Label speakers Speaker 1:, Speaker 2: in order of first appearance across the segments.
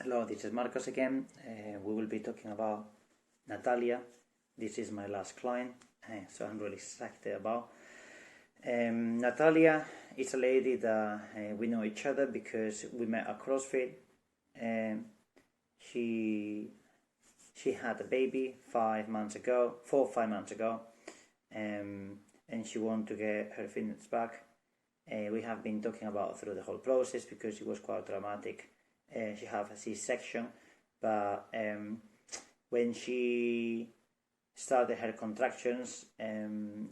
Speaker 1: Hello, this is Marcos again. We will be talking about Natalia. This is my last client, so I'm really excited about. Natalia is a lady that we know each other because we met at CrossFit. She had a baby 5 months ago, 4 or 5 months ago, and she wanted to get her fitness back. We have been talking about through the whole process because it was quite dramatic. She had a C-section, but when she started her contractions,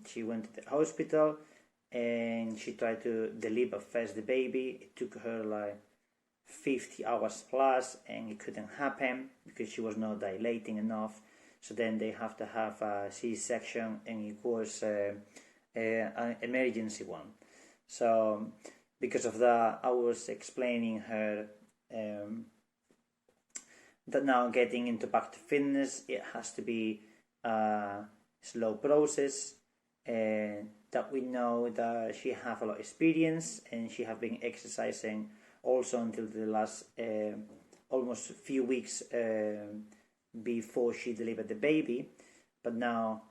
Speaker 1: she went to the hospital and she tried to deliver first the baby. It took her like 50 hours plus, and it couldn't happen because she was not dilating enough. So then they have to have a C-section, and it was an emergency one. So because of that, I was explaining her that now getting into back to fitness, it has to be a slow process, that we know that she have a lot of experience and she have been exercising also until the last almost few weeks before she delivered the baby, but now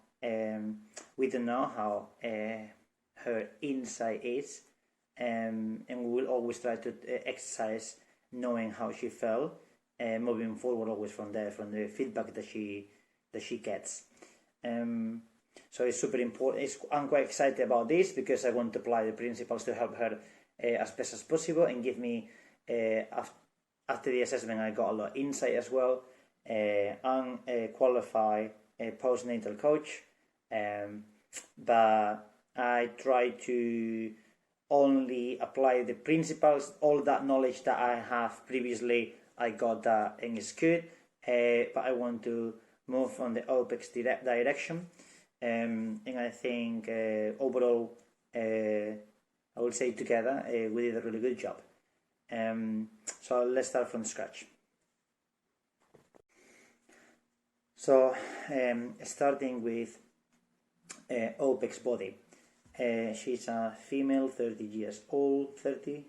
Speaker 1: we don't know how her inside is, and we will always try to exercise knowing how she felt, moving forward always from there, from the feedback that she gets. So it's super important. I'm quite excited about this because I want to apply the principles to help her as best as possible, and give me after the assessment I got a lot of insight as well. I'm a qualified postnatal coach, but I try to only apply the principles. All that knowledge that I have previously, I got that and it's good, but I want to move on the OPEX direction, and I think overall I would say together we did a really good job. So let's start from scratch. So starting with OPEX body. She's a female, 30 years old, 30,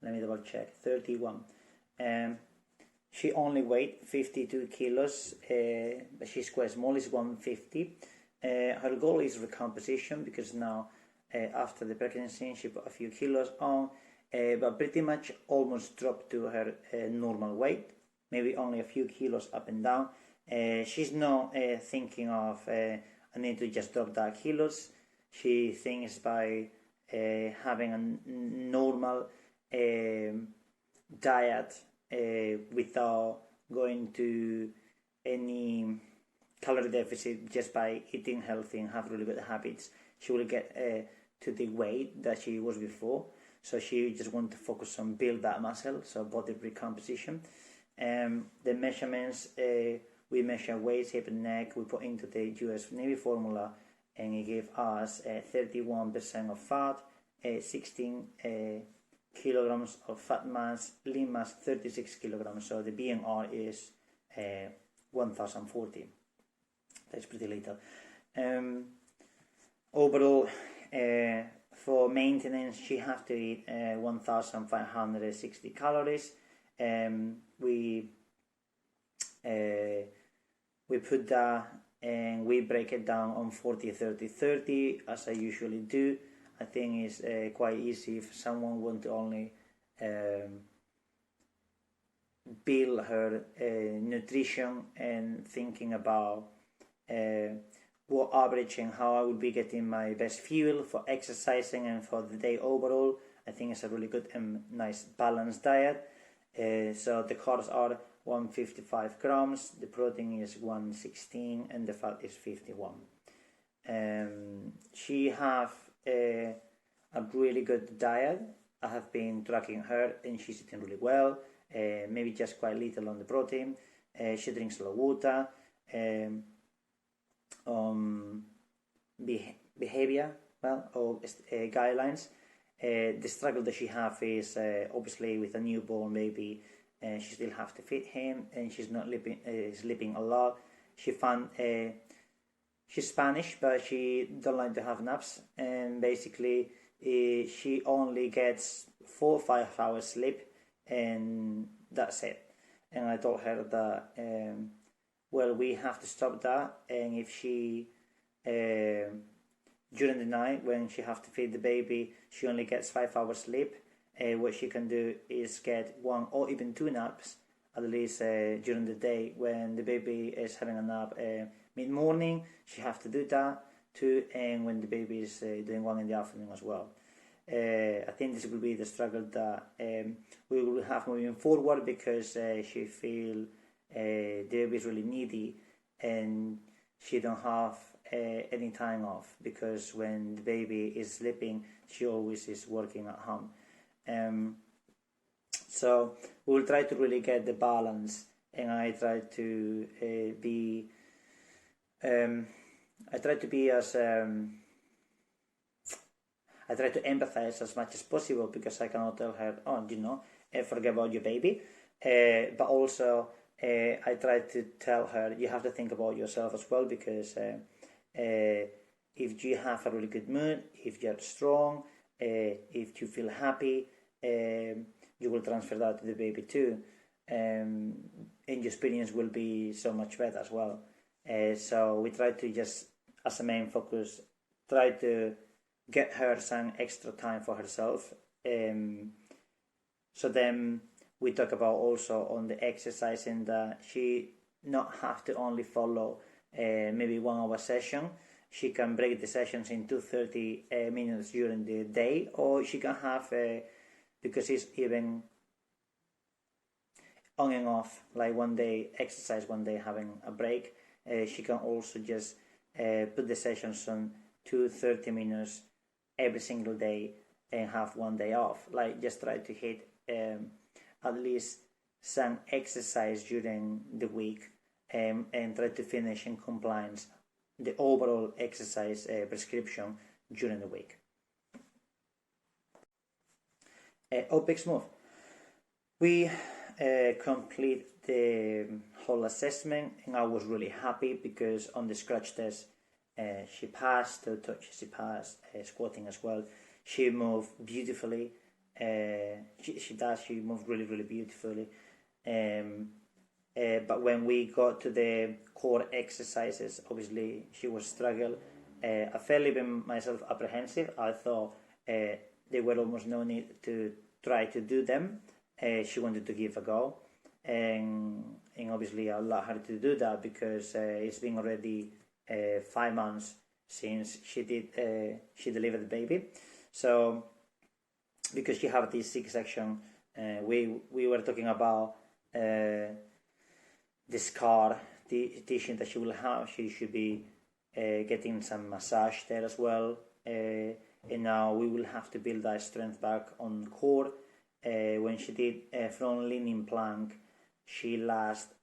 Speaker 1: let me double check, 31. She only weighed 52 kilos, but she's quite small, is 150. Her goal is recomposition because now after the pregnancy she put a few kilos on, but pretty much almost dropped to her normal weight, maybe only a few kilos up and down. She's not thinking of I need to just drop that kilos. She thinks by having a normal diet without going to any calorie deficit, just by eating healthy and have really good habits, she will get to the weight that she was before. So she just wants to focus on build that muscle, so body recomposition. The measurements, we measure waist, hip and neck, we put into the US Navy formula, and it gave us 31% of fat, 16 kilograms of fat mass, lean mass 36 kilograms, so the BMR is 1040. That's pretty little. Overall, for maintenance, she has to eat 1560 calories. We put that and we break it down on 40, 30, 30 as I usually do. I think it's quite easy if someone wants to only build her nutrition and thinking about what average and how I will be getting my best fuel for exercising and for the day overall. I think it's a really good and nice balanced diet. So the carbs are 155 grams, the protein is 116, and the fat is 51. She have a really good diet. I have been tracking her and she's eating really well, maybe just quite little on the protein. She drinks a lot of water. Behavior, or guidelines. The struggle that she have is obviously with a newborn baby. She still have to feed him, and she's not sleeping a lot. She found she's Spanish, but she don't like to have naps, and basically she only gets 4 or 5 hours sleep, and that's it. and I told her that well, we have to stop that, and if she during the night when she have to feed the baby, she only gets 5 hours sleep. What she can do is get 1 or even 2 naps at least during the day. When the baby is having a nap mid-morning, she have to do that too, and when the baby is doing one in the afternoon as well. I think this will be the struggle that we will have moving forward, because she feel the baby is really needy and she don't have any time off, because when the baby is sleeping, she always is working at home. So we will try to really get the balance, and I try to be as I try to empathize as much as possible, because I cannot tell her, oh, forget about your baby. But also, I try to tell her, you have to think about yourself as well, because if you have a really good mood, if you're strong, if you feel happy, you will transfer that to the baby too. And your experience will be so much better as well. So we try to just, as a main focus, try to get her some extra time for herself. So then we talk about also on the exercising, that she not have to only follow maybe 1 hour session. She can break the sessions into 30 minutes during the day, or she can have, because it's even on and off, like one day exercise, one day having a break. She can also just put the sessions on 30 minutes every single day and have 1 day off. Like, just try to hit at least some exercise during the week, and try to finish in compliance the overall exercise prescription during the week. OPEX move. We complete the whole assessment, and I was really happy, because on the scratch test she passed, toe touches she passed, squatting as well. She moved beautifully. She moved really, really beautifully. But when we got to the core exercises, obviously she was struggle. I felt even myself apprehensive. I thought there were almost no need to try to do them. She wanted to give a go, and obviously I allowed her to do that, because it's been already 5 months since she delivered the baby. So because she had this C-section, we were talking about the scar tissue that she will have. She should be getting some massage there as well, and now we will have to build that strength back on core. When she did front leaning plank, she last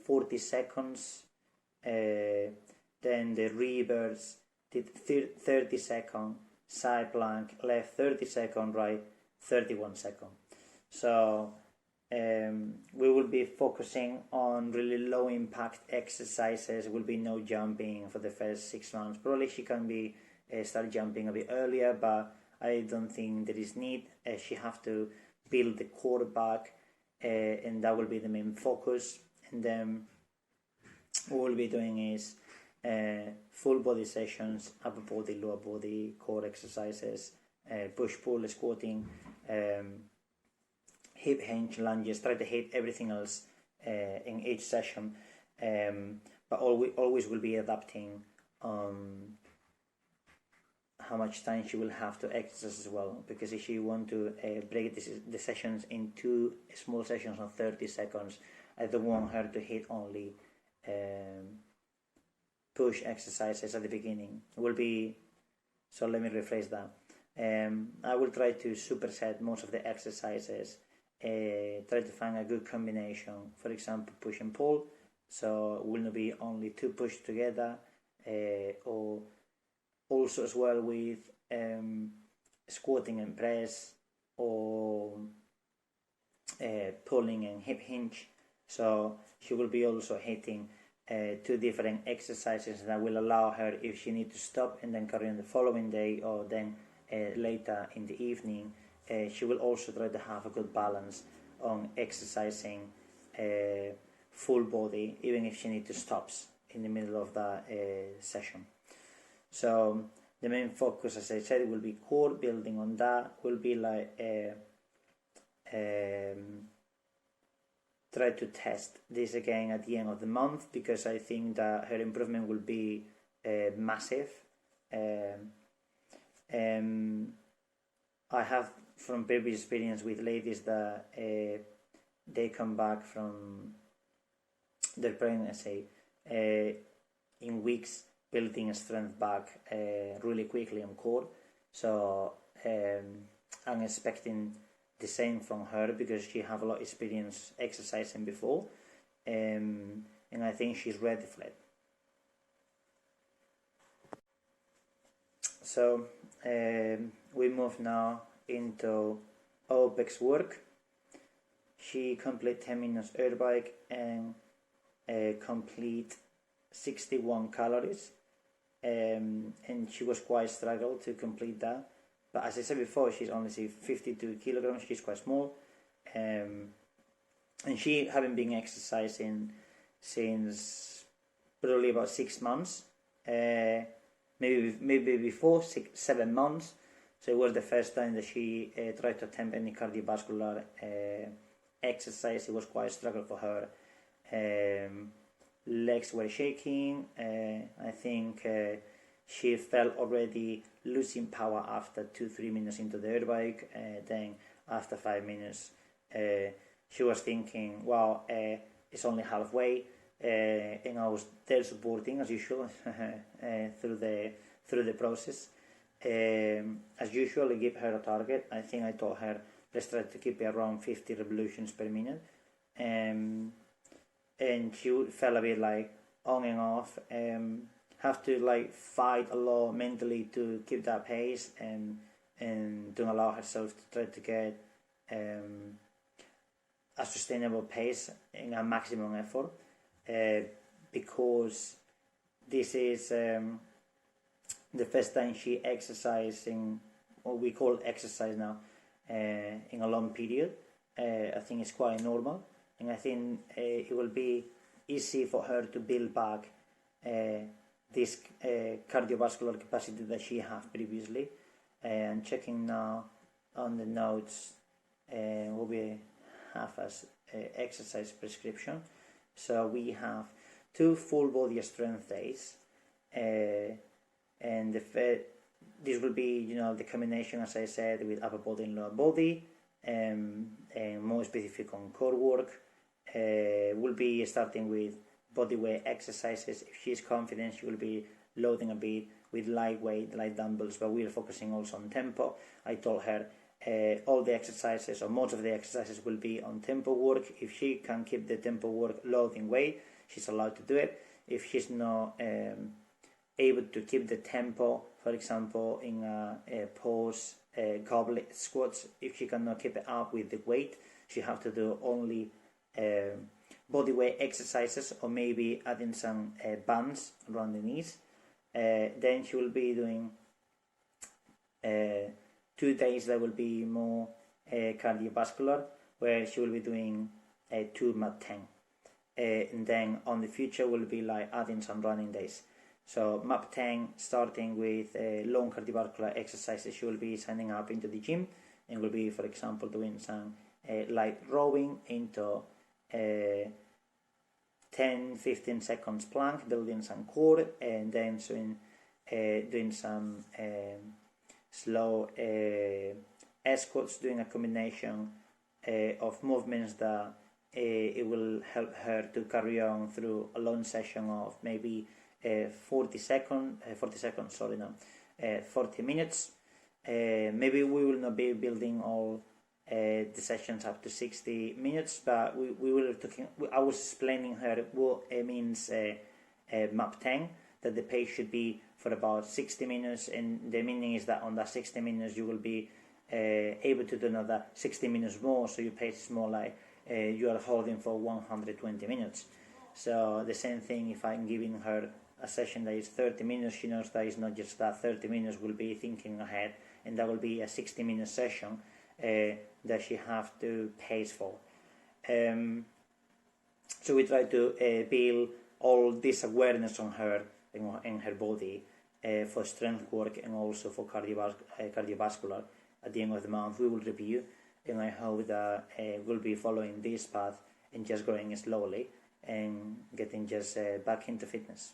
Speaker 1: 40 seconds. Then the reverse did 30 seconds, side plank, left 30 seconds, right 31 seconds. So we will be focusing on really low impact exercises. There will be no jumping for the first 6 months. Probably she can be start jumping a bit earlier, but I don't think there is need. She have to build the core back, and that will be the main focus. And then what we'll be doing is full body sessions, upper body, lower body, core exercises, push pull, squatting, hip hinge, lunges. Try to hit everything else in each session, but always will be adapting how much time she will have to exercise as well, because if she want to break the sessions into small sessions of 30 seconds, I don't want her to hit only push exercises at the beginning. Will be, so let me rephrase that. I will try to superset most of the exercises, try to find a good combination. For example, push and pull, so it will not be only 2 push together, or also as well with squatting and press, or pulling and hip hinge. So she will be also hitting 2 different exercises that will allow her, if she needs to stop and then carry on the following day, or then later in the evening, she will also try to have a good balance on exercising full body, even if she needs to stop in the middle of the session. So the main focus, as I said, will be core. Building on that will be like try to test this again at the end of the month, because I think that her improvement will be massive. I have from previous experience with ladies that they come back from their pregnancy in weeks, building strength back really quickly on core. So I'm expecting the same from her, because she have a lot of experience exercising before, and I think she's ready for it. So we move now into OPEX work. She complete 10 minutes air bike and complete 61 calories, and she was quite struggled to complete that. But as I said before, she's only 52 kilograms. She's quite small, and she haven't been exercising since probably about 6 months. Maybe before 7 months. So it was the first time that she tried to attempt any cardiovascular exercise. It was quite a struggle for her. Legs were shaking. I think she felt already losing power after 2-3 minutes into the air bike. Then after 5 minutes, she was thinking, well, it's only halfway. And I was there supporting as usual through the process. As usual, I give her a target. I think I told her, let's try to keep it around 50 revolutions per minute. And she felt a bit like on and off. Have to like fight a lot mentally to keep that pace, and don't allow herself to try to get a sustainable pace in a maximum effort. Because this is the first time she exercised in what we call exercise now in a long period. I think it's quite normal, and I think it will be easy for her to build back this cardiovascular capacity that she had previously. And checking now on the notes what we have as exercise prescription. So we have 2 full body strength days, and this will be, the combination, as I said, with upper body and lower body, and more specific on core work. We'll be starting with body weight exercises. If she's confident, she will be loading a bit with light dumbbells, but we're focusing also on tempo. I told her all the exercises, or most of the exercises, will be on tempo work. If she can keep the tempo work loading weight, she's allowed to do it. If she's not able to keep the tempo, for example, in a pause goblet squats, if she cannot keep it up with the weight, she have to do only body weight exercises, or maybe adding some bands around the knees. Then she will be doing 2 days that will be more cardiovascular, where she will be doing 2 MAP10. And then on the future will be like adding some running days. So MAP10, starting with long cardiovascular exercises, she will be signing up into the gym, and will be, for example, doing some light rowing into 10-15 seconds plank, building some core, and then doing some slow squats, doing a combination of movements that it will help her to carry on through a long session of maybe 40 minutes. Maybe we will not be building all the sessions up to 60 minutes, but we were talking. I was explaining her what it means MAP10, that the pace should be for about 60 minutes, and the meaning is that on that 60 minutes you will be able to do another 60 minutes more, so your pace is more like you are holding for 120 minutes. So the same thing, if I'm giving her a session that is 30 minutes, she knows that it's not just that 30 minutes, will be thinking ahead, and that will be a 60-minute session that she have to pace for. So we try to build all this awareness on her in her body for strength work and also for cardiovascular. At the end of the month, we will review, and I hope that we'll be following this path and just growing slowly and getting just back into fitness.